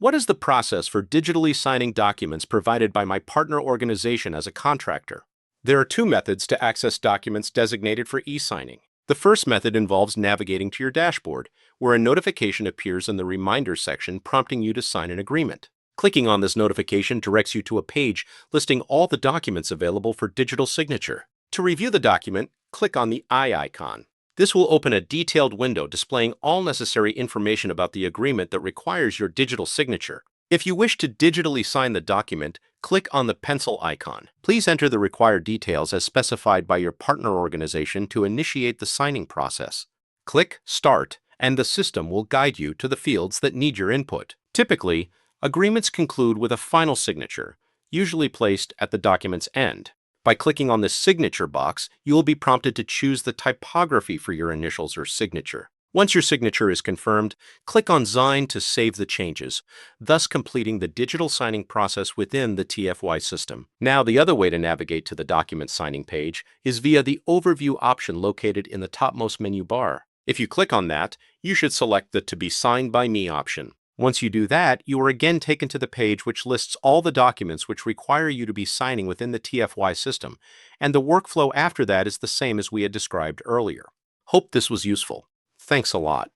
What is the process for digitally signing documents provided by my partner organization as a contractor? There are two methods to access documents designated for e-signing. The first method involves navigating to your dashboard, where a notification appears in the Reminders section prompting you to sign an agreement. Clicking on this notification directs you to a page listing all the documents available for digital signature. To review the document, click on the eye icon. This will open a detailed window displaying all necessary information about the agreement that requires your digital signature. If you wish to digitally sign the document, click on the pencil icon. Please enter the required details as specified by your partner organization to initiate the signing process. Click Start, and the system will guide you to the fields that need your input. Typically, agreements conclude with a final signature, usually placed at the document's end. By clicking on the signature box, you will be prompted to choose the typography for your initials or signature. Once your signature is confirmed, click on Sign to save the changes, thus completing the digital signing process within the TFY system. Now, the other way to navigate to the document signing page is via the Overview option located in the topmost menu bar. If you click on that, you should select the To Be Signed by Me option. Once you do that, you are again taken to the page which lists all the documents which require you to be signing within the TFY system, and the workflow after that is the same as we had described earlier. Hope this was useful. Thanks a lot.